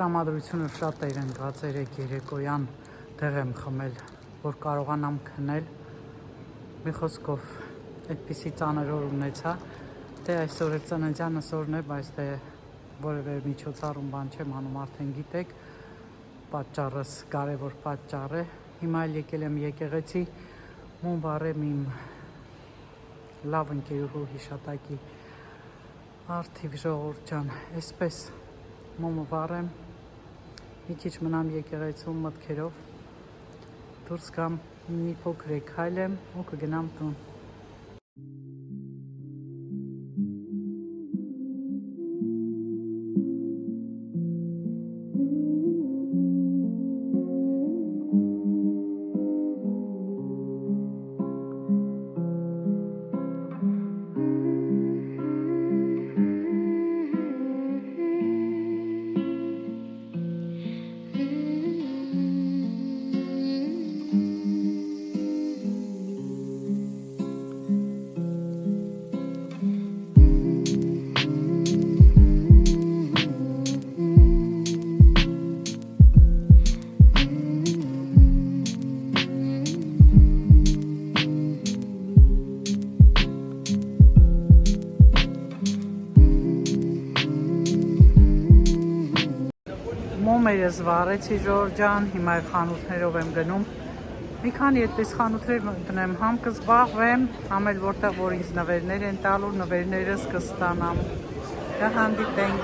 Տրամադրությունը շատ էր ընկած երեկոյան դեղ եմ խմել, որ կարողանամ քնել, մի խոսքով այդպիսի ծանր օր ունեցա, դե այսօր է ծննդյանս օրն է, բայց դե որևէ միջոցառում բան չեմ անում, արդեն գիտեք, պատճառս կարևոր պատճառ է, հիմա էլ եկել եմ եկեղեցի, մոմ վառեմ իմ լավ ընկերուհու հիշատակի Արթիվ Ժողովուրդ ջան, այսպես մոմը վառեմ, մի քիչ մնամ եկեղեցում մտքերով, դուրս գամ, մի փոքր քայլեմ ու կգնամ տուն։ Մոմերս վառեցի Ժորժ ջան, հիմա խանութներով եմ գնում, մի քանի այդպես խանութներ տնեմ, համ կզբաղվեմ, համ էլ որտեղ որ ինձ նվերներ են տալու, նվերներս կստանամ, կհանդիպենք։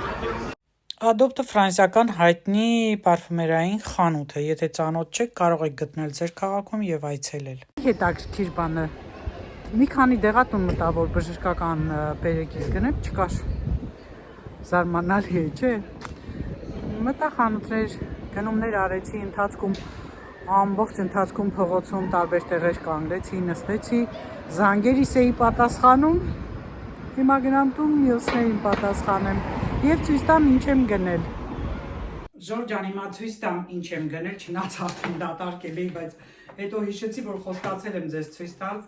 Adopt-ը ֆրանսիական հայտնի պարֆումերային խանութ է, եթե ծանոթ չեք, կարող եք գտնել ձեր քաղաքում եւ այցելել։ Հետաքրքիր բանը, մի քանի դեղատուն մտա, որ բժշկական բերեկից գնեմ, չկար։ Զարմանալի է, չէ՞։ Մտա խանութներ, գնումներ արեցի, ամբողջ ընթացքում փողոցում տարբեր տեղեր կանգնեցի, նստեցի, զանգերիս էի պատասխանում, հիմա գնամ տուն մյուսներին պատասխանեմ եւ ցույց տամ ինչ եմ գնել։ Ժորժ ջան, հիմա ցույց տամ ինչ եմ գնել, չնայած արդեն դատարկել էի, բայց հետո հիշեցի, որ խոստացել եմ ձեզ ցույց տալ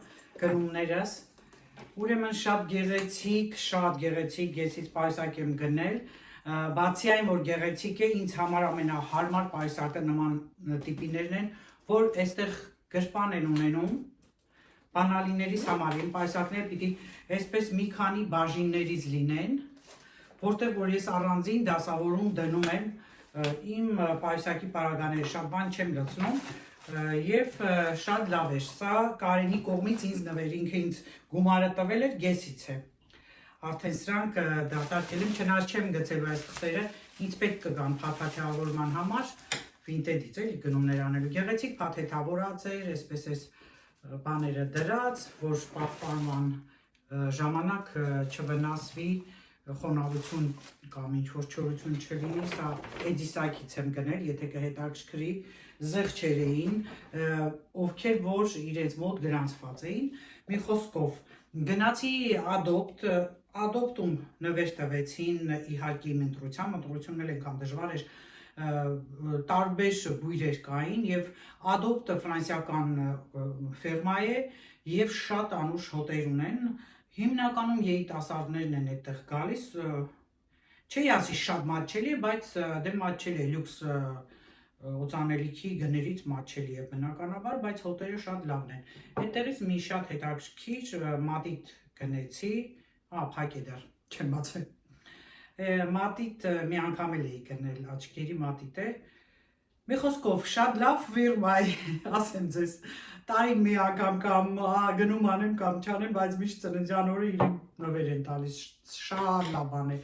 գնումներս։ Ուրեմն շատ գեղեցիկ գեսից պայուսակ եմ գնել, բացի այն, որ գեղեցիկ է, ինձ համար ամենահարմար պայուսակը նման տիպիներն են, որ այստեղ գրպան են ունենում, բանալիներիս համար իմ պայուսակները պիտի այսպես մի քանի բաժիններից լինեն, որտեղ որ ես առանձին դասավորում դնում եմ իմ պայուսակի պարագաները, շատ բան չեմ լցնում եւ շատ լավ է, սա Կարենի կողմից ինձ նվեր, ինքը ինձ գումարը տվել էր, գեսից է, արդեն սրանք դատարկել եմ, չնայած չեմ գցելու այս թղթերը, ինձ պետք կգան փաթեթավորման համար, վինտեջից էլի գնումներ անելու, գեղեցիկ փաթեթավորած էր, այսպես էս բաները դրած, որ պահպանման ժամանակ չվնասվի, խոնավություն կամ ինչ-որ չորություն չլինի, սա էդիսակից եմ գնել, եթե կհետաքրքրի, զեղչեր էին, ովքեր որ իրենց մոտ գրանցված էին, մի խոսքով, գնացի Adopt-ում նվեր տվեցին, իհարկե իմ ընտրությունն էլ այնքան դժվար էր, տարբեր բույրեր կային եւ Adopt-ը ֆրանսիական ֆիրմա է եւ շատ անուշ հոտեր ունեն, հիմնականում երիտասարդներն են այդտեղ գալիս, չի ասի շատ մատչելի է, բայց դե մատչելի է, լյուքս օծանելիքի գներից մատչելի է բնականաբար, բայց հոտերը շատ լավն են։ Այդտեղից մի շատ հետաքրքիր մատիտ գնեցի, փակ է դեռ, չեմ բացել։ Մատիտ մի անգամ էլ էի գնել, աչքերի մատիտ է։ Մի խոսքով շատ լավ ֆիրմա է, ասեմ ձեզ, տարին մի անգամ կամ գնում անեմ կամ չանեմ, բայց միշտ ծննդյան օրը իրեն նվեր են տալիս, շատ լավ բան է։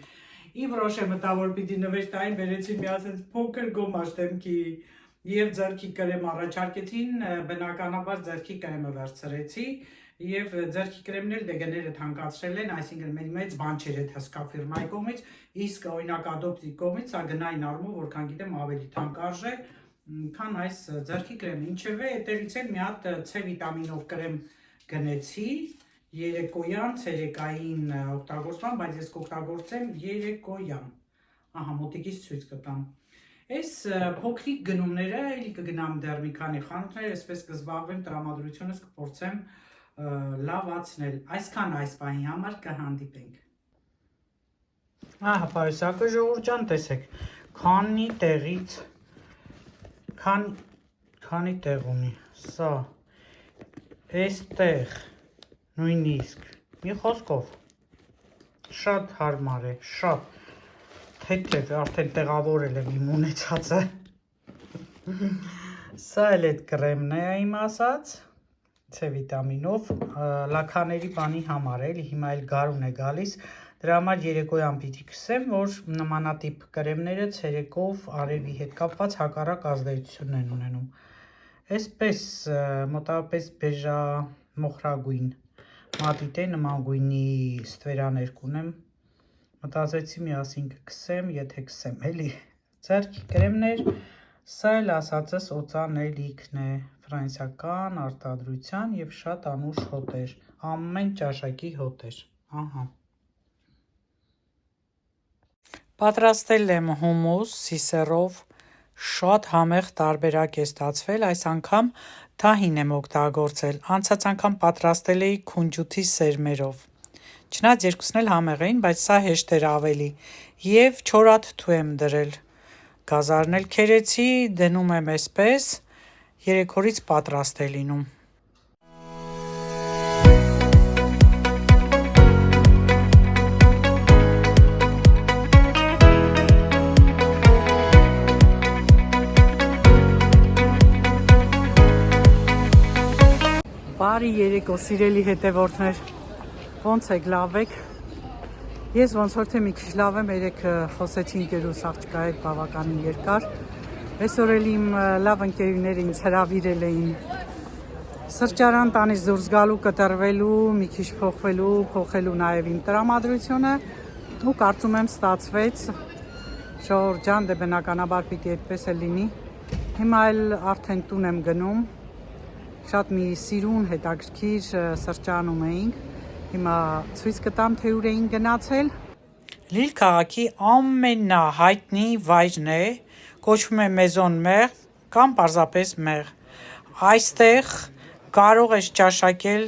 Իվ Ռոշը մտա, որ պիտի նվեր տային, բերեցին մի ասենց փոքր գոմաշ դեմքի եւ ձեռքի կրեմ առաջարկեցին, բնականաբար ձեռքի կրեմը վերցրեցի եւ ձեռքի կրեմն էլ դեգները թանկացրել են, այսինքն մեծ բան չէր այդ հսկա ֆիրմայի կողմից, իսկ օրինակ Adopt-ի կողմից սա գնային առումով, որքան գիտեմ, ավելի թանկ արժե, քան այս ձեռքի կրեմը։ Ինչևէ, այդտեղից էլ մի հատ C վիտամինով կրեմ գնեցի, երեկոյան, ցերեկային օգտագործման, բայց ես կօգտագործեմ երեկոյան։ Ահա, մոտիկից ցույց կտամ։ Այս փոքրիկ գնումները էլի կգնամ դեռ մի քանի խանութներ, այսպես կզբաղվեմ, տրամադրությունս կփորձեմ լավացնել, այսքան այս բանի համար կհանդիպենք։ Ահա պայուսակը Ժողովուրդ ջան, տեսեք, Քանի տեղից քանի տեղ ունի սա այստեղ նույնիսկ մի խոսքով շատ հարմար է, շատ թեթև, արդեն տեղավորել եմ իմ ունեցածը։ Սա էլ այդ կրեմն է իմ ասած, C վիտամինով, լաքաների բանի համար էլի, հիմա էլ գարուն է գալիս, դրա համար երեկոյան պիտի քսեմ, որ նմանատիպ կրեմները ցերեկով արևի հետ կապված հակառակ ազդեցություն են ունենում։ Այսպես մոտավորապես բեժա մոխրագույն մատիտե նման գույնի ստվերաներ կունեմ, մտածեցի միասին կքսեմ, եթե քսեմ էլի, ձեռքի կրեմներ, սա էլ ասածս օծանելիքն է, ֆրանսիական արտադրության և շատ անուշ հոտեր, ամեն ճաշակի հոտեր, ահա։ Պատրաստել եմ հումուս սիսերով, շատ համեղ տարբերակ է ստացվել, այս անգամ թահին եմ օգտագործել, անցած անգամ պատրաստել էի քունջութի սերմերով։ Չնայած երկուսն էլ համեղ էին, բայց սա հեշտ էր ավելի և չորաթթու եմ դրել, գազարն էլ քերեցի, դնում եմ այսպես, 3 օրից պատրաստ է լինում։ Բարի երեկո, սիրելի հետևորդներ, ոնց եք, լավ եք, ես ոնց որ թե մի քիչ լավ եմ, երեկ խոսեցի ընկերուս աղջկա հետ բավականին երկար, այսօր էլ իմ լավ ընկերուները ինձ հրավիրել էին սրճարան տանից դուրս գալու, կտրվելու, մի քիչ փոխելու նաև իմ տրամադրությունը ու կարծում եմ ստացվեց, Շորժան դե բնականաբար պիտի այդպես էլ լինի, հիմա էլ արդեն տուն եմ գնում, շատ մի սիրուն հետաքրքիր սրճարանում էինք, հիմա ցույց կտամ, թե ուր էին գնացել։ Լիլ քաղաքի ամենահայտնի վայրն է, կոչվում է Մեզոն Մեղ կամ պարզապես Մեղ։ Այստեղ կարող ես ճաշակել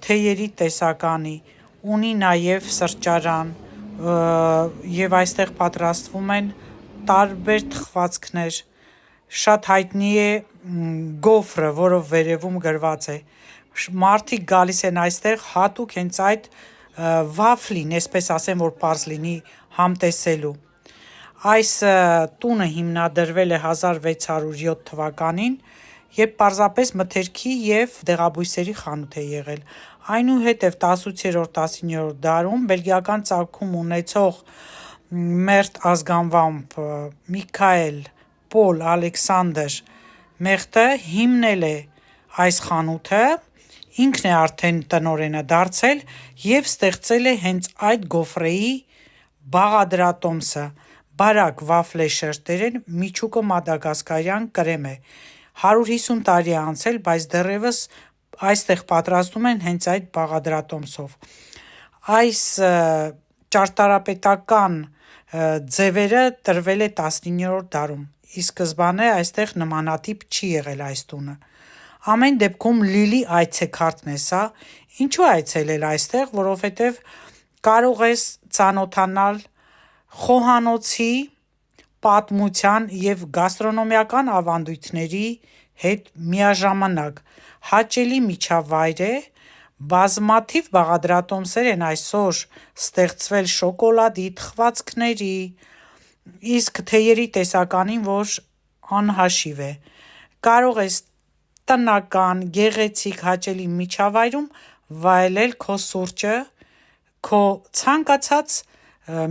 թեյերի տեսականի, ունի նաև սրճարան և այստեղ պատրաստվում են տարբեր թխվածքներ, շատ հայտնի է գոֆրը, որով վերևում գրված է, մարդիկ գալիս են այստեղ հատուկ հենց այդ վաֆլին, այսպես ասեմ, որ պարզ լինի համտեսելու։ Այս տունը հիմնադրվել է 1607 թվականին, երբ պարզապես մթերքի և դեղաբույսերի խանութ է եղել։ Այնուհետև 18-19-րդ դարում բելգիական ծագում ունեցող մերտ ազգանվամբ Միքայել Պոլ Ալեքսանդր Մեղտը հիմնել է այս խանութը, ինքն է արդեն տնօրենը դարձել և ստեղծել է հենց այդ գոֆրեի բաղադրատոմսը, բարակ վաֆլե շերտերեն միջուկը մադագասկարյան կրեմ է, 150 տարի է անցել, բայց դեռևս այստեղ պատրաստում են հենց այդ բաղադրատոմսով։ Այս ճարտարապետական ձևերը տրվել է 19-րդ դարում, ի սկզբանե այստեղ նմանատիպ չի եղել այս տունը։ Ամեն դեպքում Լիլի այցեքարտն է սա, ինչու այցելել այստեղ, որովհետև կարող ես ծանոթանալ խոհանոցի պատմության և գաստրոնոմիական ավանդույթների հետ միաժամանակ, հաճելի միջավայր է, բազմաթիվ բաղադրատոմսեր են այսօր ստեղծվել շոկոլադի, թխվածքների, իսկ թեյերի տեսականին, որ անհաշիվ է, կարող ես տնական, գեղեցիկ, հաճելի միջավայրում վայելել քո սուրճը, քո ցանկացած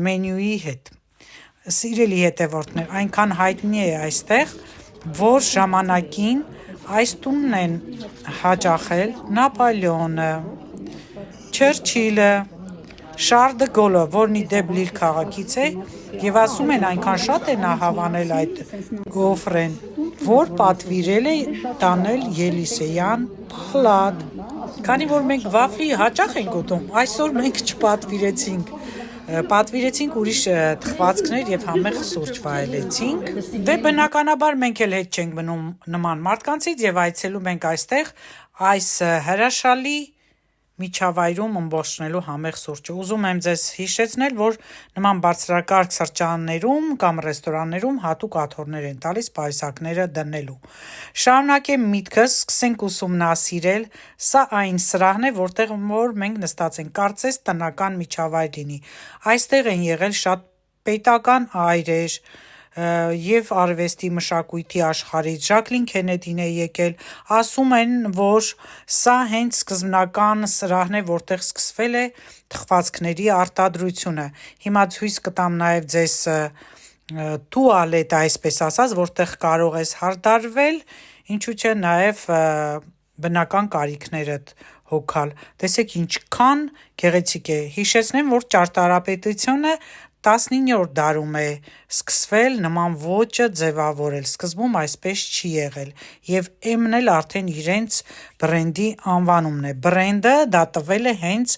մենյուի հետ։ Սիրելի հետևորդներ, այնքան հայտնի է այստեղ, որ ժամանակին այս տունն են հաճախել Նապոլեոնը, Չերչիլը, Շարլ դը Գոլը, որն ի դեպ Լիլ քաղաքից է, և ասում են այնքան շատ է նա հավանել այդ գոֆրեն, որ պատվիրել է տանել Ելիսեյան պալատ։ Քանի որ մենք վաֆլի հաճախ ենք ուտում, այսօր մենք չպատվիրեցինք, պատվիրեցինք ուրիշ թխվածքներ և համեղ սուրճ վայելեցինք։ Դե բնականաբար մենք էլ հետ չենք մնում նման մարդկանցից և այցելում ենք այստեղ այս հրաշալի միջավայրում ըմբոշխնելու համեղ սուրճը։ Ուզում եմ ձեզ հիշեցնել, որ նման բարձրակարգ սրճարաններում կամ ռեստորաններում հատուկ աթոռներ են տալիս պայուսակները դնելու։ Շարունակեմ միտքս, սկսենք ուսումնասիրել, սա այն սրահն է, որտեղ որ մենք նստած ենք, կարծես տնական միջավայր լինի։ Այստեղ են եղել շատ պետական այրեր և արվեստի մշակույթի աշխարհից, Ժակլին Քենեդին է եկել, ասում են, որ սա հենց սկզբնական սրահն է, որտեղ սկսվել է թխվածքների արտադրությունը։ Հիմա ցույց կտամ նաև ձեզ տուալետ, այսպես ասած, որտեղ կարող ես հարդարվել, ինչու՞ չէ նաև բնական կարիքներդ հոգալ։ Տեսեք ինչքան գեղեցիկ է։ Հիշեցնեմ, որ ճարտարապետությունը 19-րդ դարում է սկսվել նման ոճը ձևավորել, սկզբում այսպես չի եղել, և M-ն էլ արդեն իրենց բրենդի անվանումն է։ Բրենդը դա տվել է հենց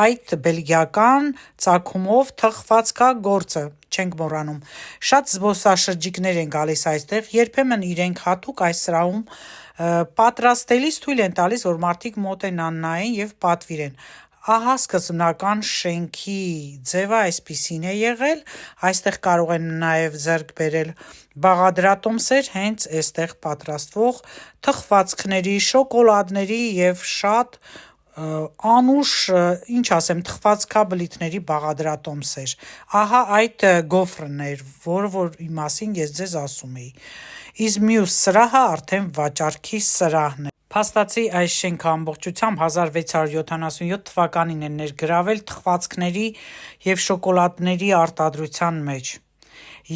այդ բելգիական ծագումով թխվածքագործը, չենք մոռանում։ Շատ զբոսաշրջիկներ են գալիս այստեղ, երբեմն իրենք հատուկ այս սրահում պատրաստելիս թույլ են տալիս, որ մարդիկ մոտենան, նայեն և պատվիրեն։ Ահա սկզբնական շենքի ձևը այսպիսին է եղել, այստեղ կարող են նաև ձեռք բերել բաղադրատոմսեր, հենց այստեղ պատրաստվող թխվածքների, շոկոլադների և շատ անուշ, ինչ ասեմ, թխվածքաբլիթների բաղադրատոմսեր։ Ահա այդ գոֆրն էր, որի մասին ես ձեզ ասում էի։ Իսկ մյուս սրահը արդեն վաճառքի սրահն է։ Փաստացի այս շենքը ամբողջությամբ 1677 թվականին է ներգրավել թխվածքների և շոկոլադների արտադրության մեջ,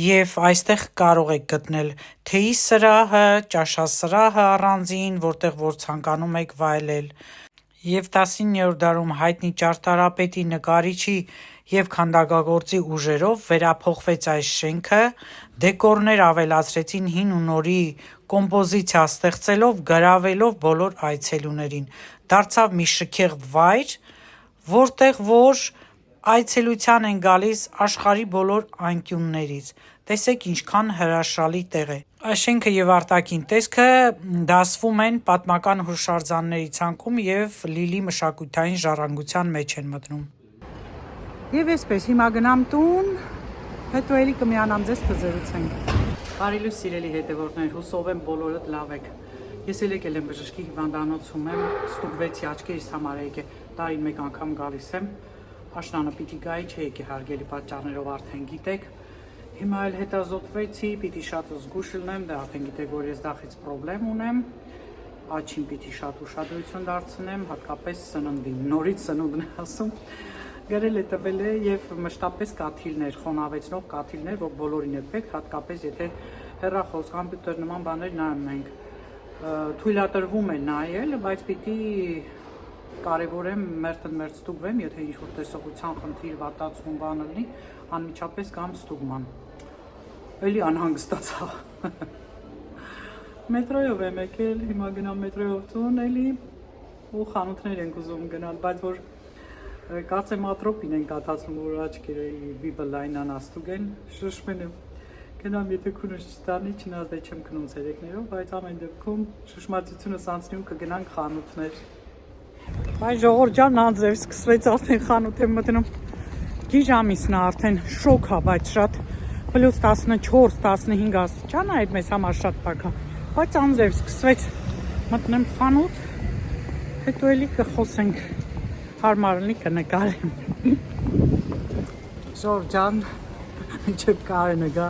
և այստեղ կարող եք գտնել թեյի սրահը, ճաշասրահը առանձին, որտեղ որ ցանկանում եք վայելել, և 19-րդ դարում հայտնի ճարտարապետի, նկարիչի և քանդակագործի ուժերով վերափոխվեց այս շենքը, դեկորներ ավելացրեցին հին ու նորի կոմպոզիցիա ստեղծելով, գրավելով բոլոր այցելուներին, դարձավ մի շքեղ վայր, որտեղ որ այցելության են գալիս աշխարհի բոլոր անկյուններից։ Տեսեք ինչքան հրաշալի տեղ է։ Այս շենքը և արտաքին տեսքը դասվում են պատմական հուշարձանների ցանկում և լիլի մշակութային ժառանգության մեջ են մտնում։ Եվ այսպես, հիմա գնամ տուն, հետո էլի կմիանամ ձեզ կզրուցենք։ Բարի լույս սիրելի հետևորդներ, հուսով եմ բոլորդ լավ եք։ Ես էլ եկել եմ բժշկի հիվանդանոցում եմ, ստուգվեցի աչքերիս համար եկե, տարին մեկ անգամ գալիս եմ, աշնանը պիտի գայի, չէի հարգելի պատճառներով արդեն գիտեք։ Հիմա էլ հետազոտվեցի, պիտի շատ զգույշ լինեմ, դա արդեն գիտեք, որ ես դախից պրոբլեմ ունեմ, աչին պիտի շատ ուշադրություն դարձնեմ, հատկապես սննդին, նորից սնունդն է ասում, գրել է տվել է և մշտապես կաթիլներ, խոնավեցնող կաթիլներ, որ բոլորին է պետք, հատկապես եթե հեռախոս, կոմպյուտեր նման բաներ նայում ենք, թույլատրվում է նայել, բայց պիտի կարևորեմ մերթ ստուգվեմ, եթե ինչ-որ տեսողության խնդիր, վատացում բան լինի, անմիջապես կամ ստուգման։ Էլի անհանգստացա։ Մետրոյով եմ եկել, հիմա գնամ մետրոյով տուն էլի, ու խանութներ ենք ուզում գնալ, բայց որ կարծեմ ատրոպին են կաթացնում, որ աչքերը բիբլայնան աստուգեն, շշմեն եմ, գնամ եթե քունուս չտանի, չնայած դե չեմ քնում ցերեկներով, բայց ամեն դեպքում շշմատությունը սանցնի ու կգնանք խանութներ։ Բայց ժողովուրդ ջան, անձրև սկսվեց, արդեն խանութ եմ մտնում, գիժ ամիսն է արդեն, շոկ է, բայց շատ պլյուս 14-15 աստիճան է, այդ մեզ համար շատ տաք է, բայց անձրև սկսվեց, մտնեմ խանութ, հետո էլի կխոսենք, հարմար լինի կնկարեմ։ Ժողովուրդ ջան, մինչև կարենը գա,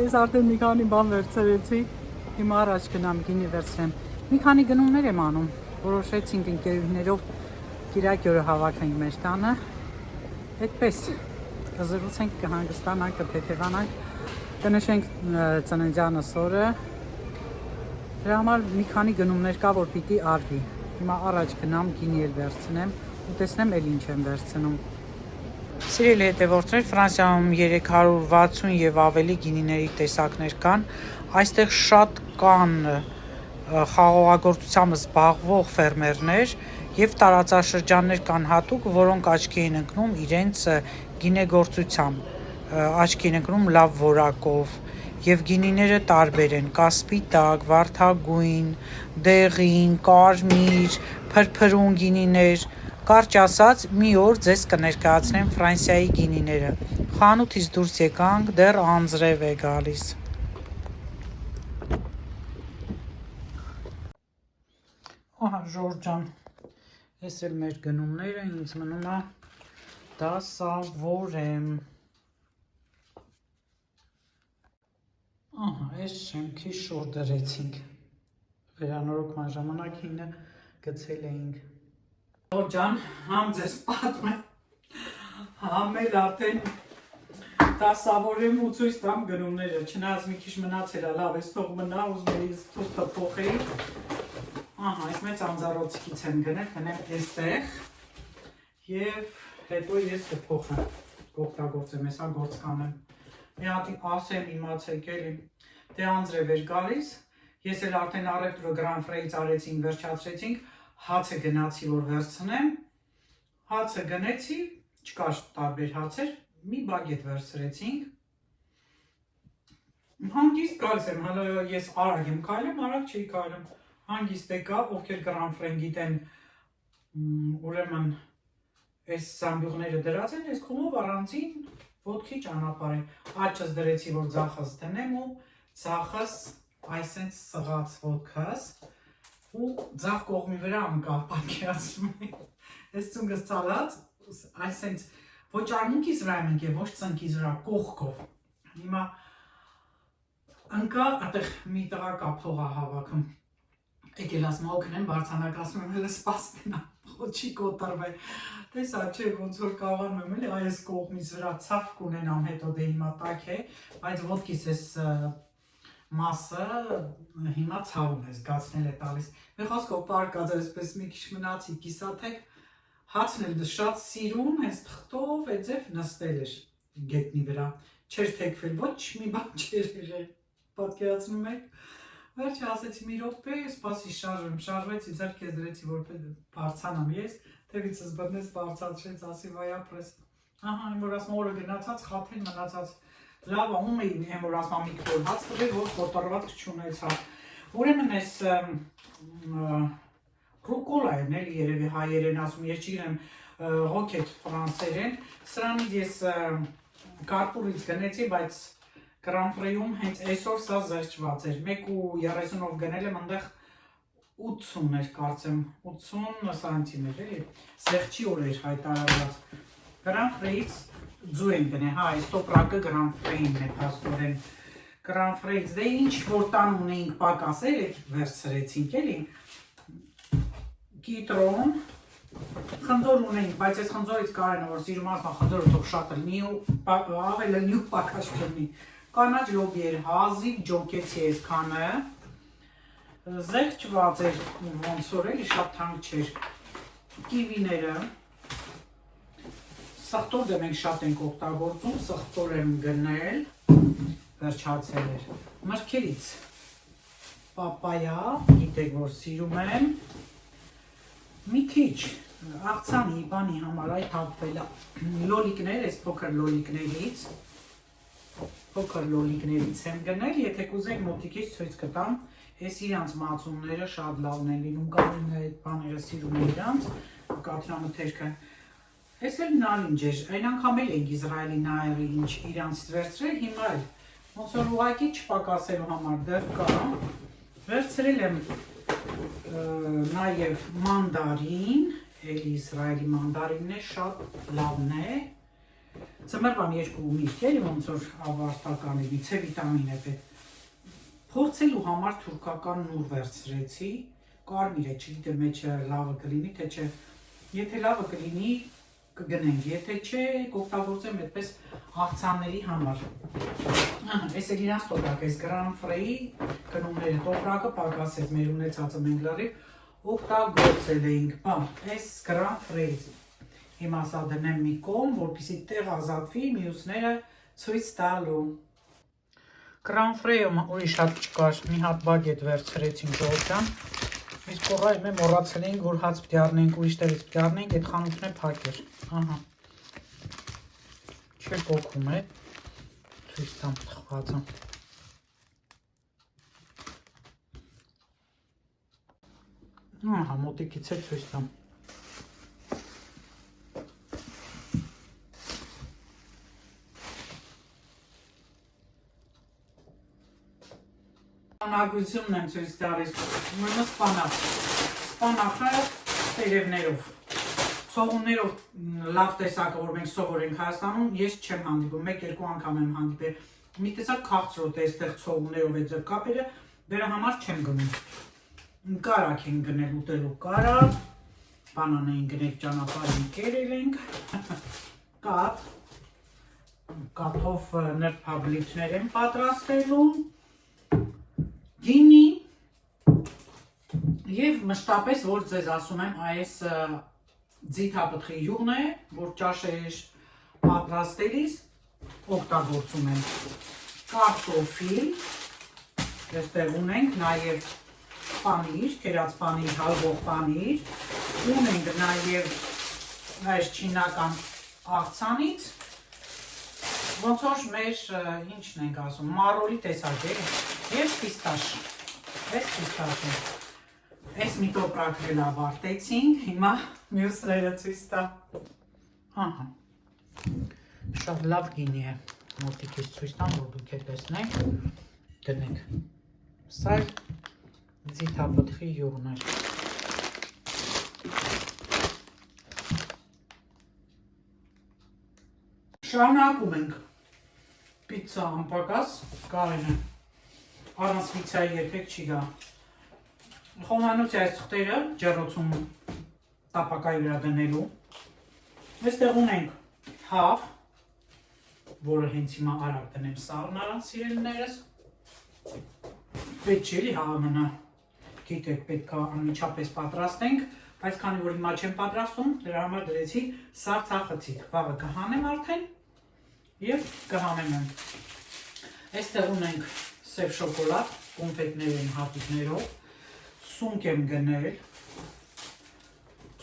ես արդեն մի քանի բան վերցրեցի, հիմա առաջ գնամ գինի վերցնեմ, մի քանի գնումներ եմ անում, որոշեցինք ընկերուհիներով կիրակի օրը հավաքենք մեր տանը, այդպես կզրուցենք, կհանգստանանք, կթեթևանանք, կնշենք ծննդյանս օրը, դրա համար մի քանի գնումներ կա, որ պիտի արվի, հիմա առաջ գնամ գինի էլ վերցնեմ ու տեսնեմ էլ ինչ եմ վերցնում։ Սիրելի հետևորդներ, Ֆրանսիայում 360 և ավելի գինիների տեսակներ կան, այստեղ շատ կան խաղողագործությամբ զբաղվող ֆերմերներ և տարածաշրջաններ կան հատուկ, որոնք աչքի են ընկնում իրենց գինեգործությամբ, աչքի են ընկնում լավ որակով, և գինիները տարբեր են, կա սպիտակ, վարդագույն, դեղին, կարմիր, փրփրուն գինիներ, Կարճ ասած, մի օր ձեզ կներկայացնեմ Ֆրանսիայի գինիները։ Խանութից դուրս եկանք, դեռ անձրև է գալիս։ Ահա Ժորժ ջան, ես էլ մեր գնումները ինձ մնում է դասավորեմ։ Ահա, այս շեմքի շոր դրեցինք։ Վերանորոգման ժամանակ ինը գցել էինք։ Ժորժ ջան, համ ձեզ պատմեմ, համ էլ արդեն դասավորեմ ու ցույց տամ գնումները, չնայած մի քիչ մնացել է, լավ, այս թող մնա, ուզում էի թուղթը փոխեի։ Ահա, այս մեծ անձառոցիկից եմ գնել, գնեմ այստեղ եւ հետո ես կփոխեմ, կօգտագործեմ, հեսա գործ կանեմ։ Մի հատ ասեմ իմացեք էլի, դե անձրև էր գալիս, ես էլ արդեն առևտուրը Գրանֆրեից արեցինք, վերջացրեցինք, հացը գնացի որ վերցնեմ, հացը գնեցի, չկար տարբեր հացեր, մի բագետ վերցրեցինք, հանգիստ գալիս եմ, հələ ես արագ եմ քայլում, արագ չի քայլում, հանգիստ եկա, ովքեր Գրանֆրեն գիտեն, ուրեմն այս զամբյուղները դրած են, ես քումով առանցին ոտքի ճանապարհ եմ, աչքս դրեցի որ ձախս դնեմ ու ձախս այսենց սղաց ոտքս ու ձախ կողմի վրա անկա պատկերացնում եք, ես ծունգս ծալած, այսենց ոչ արմունկիս վրա եմ ընկել, ոչ ծնկիս վրա, կողքով, հիմա ընկա, այդեղ մի տղա կա փողա հավաքում, եկել ասում օգնեմ, բարձանակ ասում եմ, հələ սպաստնա, չի կոտրվել, տեսա չէ, ոնց որ կարողանում եմ էլի այս կողմից վրա ցավ կունենամ, հետո դե հիմա տաք է, բայց ոտքիս էս մասը հիմա ցավում է, զգացնել է տալիս։ Մի խոսքով պարկած այսպես մի քիչ մնացի կիսաթեք, հացն էլ շատ սիրուն, այս թղթով է ձև նստել էր գետնի վրա, չէր թեքվել, ոչ մի բան չէր եղել, պատկերացնում եք։ Վերջը ասեցի մի րոպե, սպասի շարժվեմ, շարժվեցի, ձեռքես դրեցի, որ բարձանամ ես, թևիցս բռնեց, բարձացրեց, ասի վայապրես։ Ահա, իմ որ ասում օրը գնացած, խաթեն մնացած, լավ, ում էի իմ որ ասում մի քիչ հաց տվել, որ կոտորված չունեցա։ Ուրեմն այս ռուկոլա են էլի երևի հայերեն ասում, ես չգիտեմ ռոկետ ֆրանսերեն, սրանից ես կարպուրից գնեցի, բայց Գրանֆրեյում հենց այսօր սա զերծված էր, 1.30-ով գնել եմ, այնտեղ 80 էր կարծեմ, 80 սանտիմ էր, էլի, զեղչի օր էր հայտարարված, Գրանֆրեյից ձու են գնել, հա, այս տոպրակը Գրանֆրեյին է փաստորեն, Գրանֆրեյից, դե ինչ որ տան ունեինք պակասել, վերցրեցինք, էլի, կիտրոն, խնձոր ունեինք, բայց այս խնձորից կարեն որ սիրում ասում խնձորը թող շատ լինի ու ավելի լինի ու պակաս չլինի, կանաչ լոբի էր, հազիվ ջոկեցի այս քանը, զեղչված էր ոնց որ էլի շատ թանկ չէր, կիվիները, սխտոր դե մենք շատ ենք օգտագործում, սխտոր եմ գնել, վերջացել էր, մրգերից, պապայա, գիտեք որ սիրում եմ, մի քիչ, աղցանի, բանի համար այդ հապվել լոլիկներ, այս փոքր լոլիկներից եմ գնել, եթե կուզեք մոտիկից ցույց կտամ, այս իրանց մածունները շատ լավն են լինում, կանինը այդ բաները սիրում են իրանց, կաթնամթերքը, այս էլ նարինջ էր, այն անգամ էլ ենք Իսրայելի նայրի ինչ իրանց վերցրել, հիմա էլ, ոնց որ ուղղակի չպակասելու համար դեռ կա, վերցրել եմ նաև մանդարին, էլի Իսրայելի մանդարինն է, շատ լավն է, ծմրվան երկու միրգ էլի, ոնց որ ավարտական էլի, C վիտամին է պետ, փորձելու համար թուրքական նուր վերցրեցի, կարմիր է, չգիտեմ մեջը լավը կլինի, թե չէ, եթե լավը կլինի, կգնենք, եթե չէ, կօգտագործեմ այդպես աղցանների համար, այս էլ իրանց տոպրակ, այս Գրանֆրեյի գնումները, տոպրակը պակասեց, մեր ունեցածը մենք լրիվ, օգտագործել էինք, բա, այս Գրանֆրեյից, հիմա սա դնեմ մի կողմ, որպեսզի տեղ ազատվի, մյուսները ցույց տալու։ Գրանֆրեյում ուրիշ հատ չկար, մի հատ բագետ վերցրեցինք Ժորժան, իսկ կողայում է մոռացել էինք, որ հաց պիտի առնենք, ուրիշ տեղից պիտի առնենք, այդ խանութն է փակ էր, ահա, չէ կոքում է, ցույց տամ թխվածը։ Ահա, մոտիկից է ցույց տամ։ Անակությունն եմ ցույց տալիս։ Ուրեմն սպանակ։ Սպանակը տերևներով։ Ցողուններով լավ տեսակը, որ մենք սովորենք Հայաստանում, ես չեմ հանդիպում, 1-2 անգամ եմ հանդիպել։ Մի տեսակ քաղցրոտ է այստեղ ցողուններով է ձեր կապերը, դրա համար չեմ գնում։ Կարակ են գնել ուտելու կարակ, բանան են գնել ճանապարհին կերել ենք, կաթ, կաթով նրբաբլիթներ են պատրաստելու, գինի եւ մշտապես, որ ձեզ ասում եմ, այս ձիթապտղի յուղն է, որ ճաշեր պատրաստելիս օգտագործում եմ կարտոֆիլ, այստեղ ունենք նաև պանիր, կերած պանիր, հալվող պանիր, ունենք նաև այս չինական աղցանից, ոնց որ մեր ինչն ենք ասում, մարոլի տեսակ է, եւ պիստաշ, այս պիստաշը, այս մի տոպրակն էլ ավարտեցինք, հիմա մյուսները ցույց տա, ահա, շատ լավ գինի է, մոտիկից ցույց տամ, որ դուք տեսնեք, դնենք, սա ձիթապտղի յուղն էր, շարունակում ենք, պիցցա անպակաս, կարեն է, առանց պիցցայի երբեք չի գա, խոհանոցի այս թղթերը ջեռոցում տապակայի վրա դնելու, այստեղ ունենք հավ, որը հենց հիմա արագ դնեմ սառն առանց սիրելիներս, պետք չի էլի հավը մնա, գիտեք պետք է անմիջապես պատրաստենք, բայց քանի որ հիմա չեմ պատրաստում, դրա համար դրեցի սառցախցիկ, վաղը կհանեմ արդեն և կհանեմ եմ, այստեղ ունենք սև շոկոլադ, կոնֆետներ են հատիկներով, սունկ եմ գնել,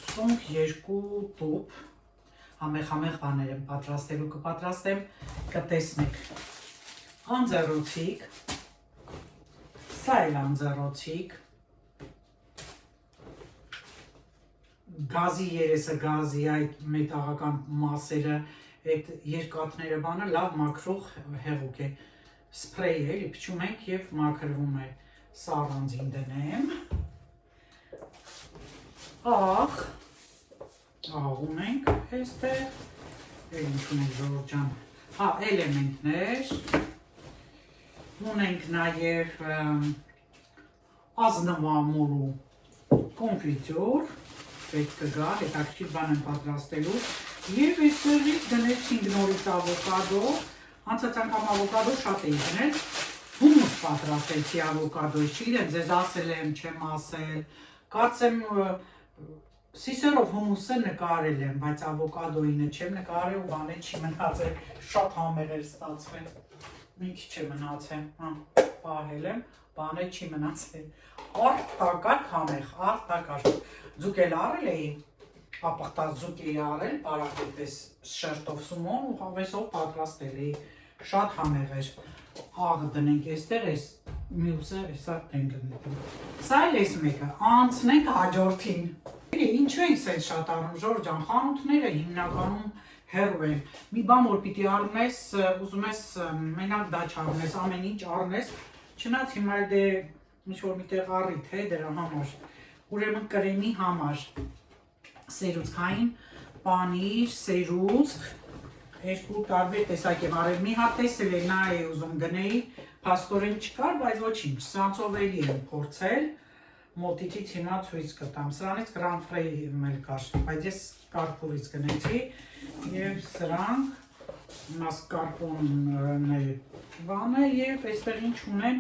սունկ 2 տուփ, համեղ բաներ եմ պատրաստելու, կպատրաստեմ, կտեսնեք, անձեռոցիկ, սա էլ անձեռոցիկ, գազի երեսը, գազի այդ մետաղական մասերը, այդ երկաթները բանը լավ մաքրող հեղուկ է, սպրեյ է, լիպչում ենք և մաքրվում է, սա առանձին դնեմ, աղ ունենք այստեղ, էլ ինչ ունենք Ժորժ ջան, էլեմենտներ, ունենք նաև ազնվամորու կոնֆիտյուր, պետք կգա, հետաքրքիր բան եմ պատրաստելու և այստեղից դնեցինք նորից ավոկադո, անցած անգամ ավոկադո շատ էի դնել, հումուս պատրաստեցի ավոկադոյից, չգիտեմ, ձեզ ասել եմ, չեմ ասել, կարծեմ սիսերով հումուսը նկարել եմ, բայց ավոկադոյինը չեմ նկարել ու բան է չի մնացել, շատ համեղ էր ստացվել, մի քիչ է մնացել, պահել եմ, բան է չի մնացել, արտակարգ համեղ, արտակարգ, ձուկ էլ առել էի, ապխտած ձուկ էի առել, բարակ այդպես շերտով սումոն ու հավեսով պատրաստել էի, շատ համեղ էր, աղ դնենք այստեղ ես, մյուսը էսա ենք դնենք, սա էլ ես մեկը, անցնենք հաջորդին, ինչու ենք սենց շատ առնում, Ժորժ ջան, խանութները հիմնականում հեռու են, մի բան որ պիտի առնես, ուզում ես մենակ դա չառնես, ամեն ինչ առնես, չնայած հիմա դե ինչ-որ միտեղ առիթ է դրա համար, ուրեմն կրեմի համար, սերուցքային, պանիր, սերուցք, 2 տարբեր տեսակ եմ արել, մի հատ տեսել է նա է ուզում գնեի, փաստորեն չկար, բայց ոչինչ, սրանցով էլի եմ փորձել, մոտիկից հիմա ցույց կտամ, սրանից կրանֆրեի էլ կար, բայց ես կարպուրից գնեցի և սրանք, մասկարպոնն է բանը և այստեղ ինչ ունեմ,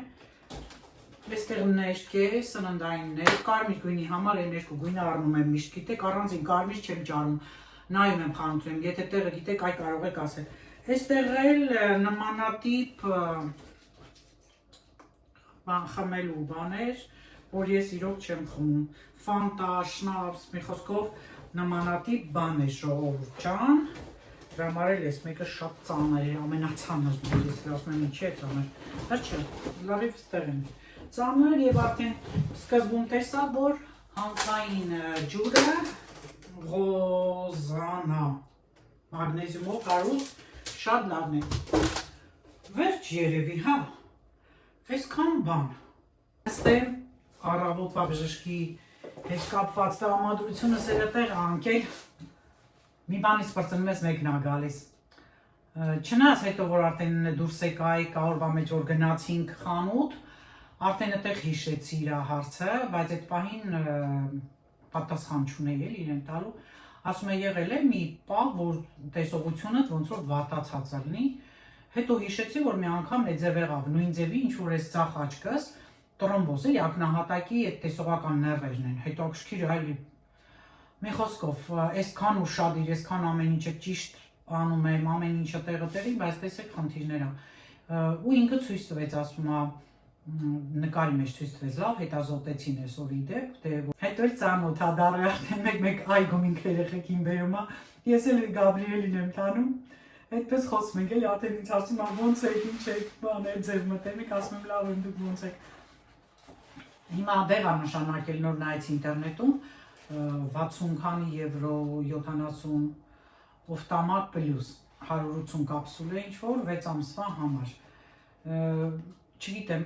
այստեղ ներք է, սննդայիններ, կարմիր գույնի համար է ներք ու գույնը առնում եմ միշտ, գիտեք, առանձին կարմիր չեմ ճարում, նայում եմ խանութում, եթե տեղը գիտեք, այ կարող եք ասել, այստեղ էլ նմանատիպ խմելու բաներ, որ ես իրոք չեմ խմում, ֆանտա, շնապս, մի խոսքով նմանատիպ բան է Ժողովուրդ ջան, դրա համար էլ ես մեկը շատ ծանր է, ամենածանրն ես ասում եմ ինչի է ծանր, դա չէ, լավիվ ստեղ եմ, ծանր և արդեն սկզբում տեսա, որ հանքային ջուրը Ռոզանա մագնեզիումով հարուստ շատ լավն է, վերջ երևի, հա, այսքան բան, Ստեմ առավոտվա բժշկի հետ կապված տրամադրությունս էլ տեղ անկել մի բանից բրծնում ես մեկն ա գալիս չնայած հետո որ արդեն դուրս եկայի կարողա մեջ որ գնացինք խանութ արդեն այդտեղ հիշեցի իր հարցը բայց այդ պահին պատասխան չունեի էլ իրեն տալու ասում է եղել է մի պահ որ տեսողությունը ոնց որ վատացած լինի հետո հիշեցի որ մի անգամ մեծև եղավ նույն ձևի ինչ որ էս ցախ աչքս տրոմբոզ էլի ակնահատակի այդ տեսողական ներվերն են հետո աշկիրը այլի մի խոսքով այսքան ուշադիր այսքան ամեն ինչը ճիշտ անում եմ ամեն ինչը տեղը տեղի բայց տեսեք խնդիրները ու ինքը ցույց տվեց ասում է նկարի մեջ ցույց տվեց լավ հետազոտեցին այսօր իդեպ հետո էլ ծանոթ ադարը արդեն մեկ այգում ինքը երեխեքին բերում է ես էլ Գաբրիելին եմ տանում այդպես խոսում ենք էլի արդեն ինձ ասում է ոնց եք ինչ եք բաներ ձեր մտերմիկ ասում եմ լավ եմ դուք ոնց եք հիմա դեռ նշանակել նոր նայեց ինտերնետում 60 քանի եվրո 70 օֆտամատ պլյուս 180 կապսուլ է ինչ որ 6 ամսվա համար չգիտեմ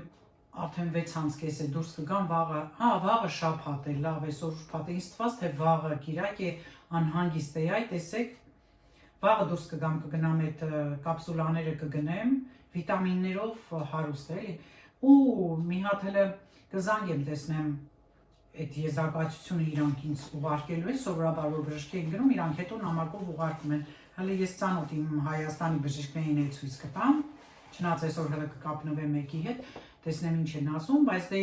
արդեն 6 ամս կես է դուրս կգամ վաղը շաբաթ է լավ այսօր շաբաթ է ինձ թվաց թե վաղը կիրակ է անհանգիստ է այ տեսեք վաղը դուրս կգամ կգնամ այդ կապսուլաները կգնեմ վիտամիններով հարուստ է էլի ու մի հատ հələ կզանգեմ տեսնեմ այդ եզրակացությունը իրանք ինձ ուղարկելու են սովորաբար որ բժշկի են գնում իրանք հետո նամակով ուղարկում են հələ ես ծանոթ իմ Հայաստանի բժիշկներին էլ ցույց կտամ չնայած այսօր հələ կկապնվեմ մեկի հետ տեսնեմ ինչ են ասում բայց դե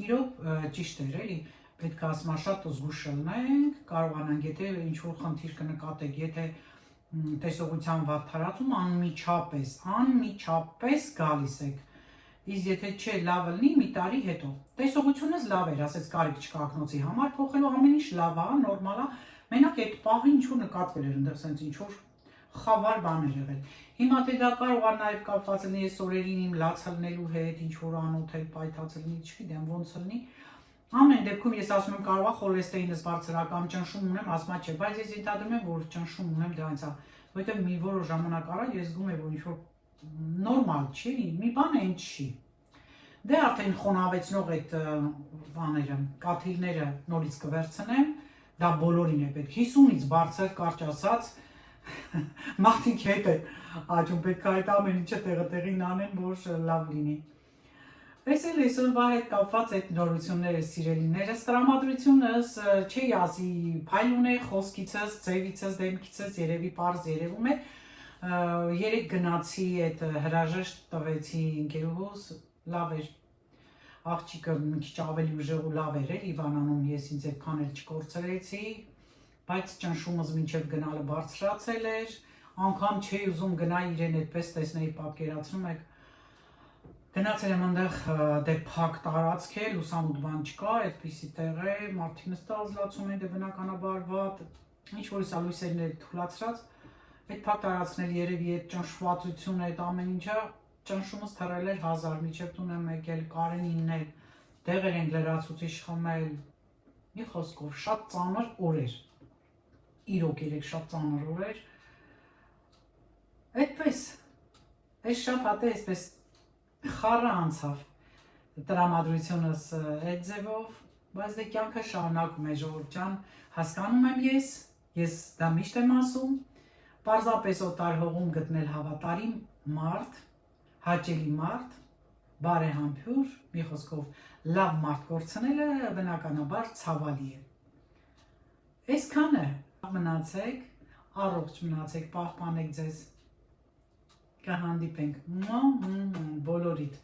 իրոք ճիշտ էր էլի պետք է ասма շատ զգուշ լինենք կարողանանք եթե ինչ որ խնդիր կնկատեք եթե տեսողության վատ թարացում անմիջապես գալիս եք Իսկ եթե չէ լավը լինի մի տարի հետո տեսողությունս լավ էր ասեց կարիք չկա ակնոցի համար փոխելու ամեն ինչ լավ է նորմալ է մենակ այդ պահը ինչ որ նկատվել էր այնտեղ sense ինչ որ խավար բաներ եղել հիմա թե դա կարող է նաև կապված լինի այս օրերին իմ լացը լինելու հետ ինչ որ անոթել պայթած լինի չգիտեմ ոնց լինի ամեն դեպքում ես ասում եմ կարող է խոլեստերինս բարձրակամ ճնշում ունեմ ասма չէ բայց ես ենթադրում եմ որ ճնշում ունեմ դրանից է որովհետև մի որոշ ժամանակ առաջ ես զգում եմ որ ինչ որ նորմալ չի մի բան այն չի դե արդեն խոնավեցնող այդ բաները կաթիլները նորից կվերցնեմ դա բոլորին է պետք 50-ից բարձր կարճ ասած մարդիկ հետ է աճում պետք է այդ ամեն ինչը տեղին անեն որ լավ լինի Այս էլ այսօրվա հետ կապված այդ նորությունները սիրելիներս տրամադրությունս չի ասի փայլուն է խոսքիցս, ձևիցս, դեմքիցս երևի պարզ երևում է երեք գնացի այդ հրաժեշտ տվեցի ընկերուհուս լավ էր աղջիկը մի քիչ ավելի ուժեղ ու լավ էր Իվանանում ես ինձ այդքան էլ չկորցրեցի բայց ճնշումս մինչև գնալը բարձրացել էր անգամ չի ուզում գնալ իրեն այդպես տեսնեի պատկերացնում եք Գնացել եմ այնտեղ դե փակ տարածք է, լուսամուտ բան չկա, այդպիսի տեղ է, մարդիկ նստած զգացում են դե բնականաբար վատ, ինչ որ իսա լույսերն է թուլացրած, այդ փակ տարածքների երևի այդ ճնշվածությունը, այդ ամեն ինչը ճնշումս թռել էր 1000 միջև տուն եմ եկել, Կարենինն էլ, դեղեր են լրացուցիչ խմել, մի խոսքով շատ ծանր օրեր, իրոք երեք շատ ծանր օրեր, այդպես, այս շաբաթը այսպես խառը անցավ տրամադրությունս այդ ձևով, բայց դե կյանքը շարունակում է ժողովուրդ ջան, հասկանում եմ ես դա միշտ եմ ասում, պարզապես օտար հողում գտնել հավատարիմ մարդ, հաճելի մարդ, բարեհամբույր, մի խոսքով լավ մարդ կորցնելը բնականաբար ցավալի է։ Այսքանը մնացեք, առողջ մնացեք, պահպանեք ձեզ Կհանդիպենք բոլորիդ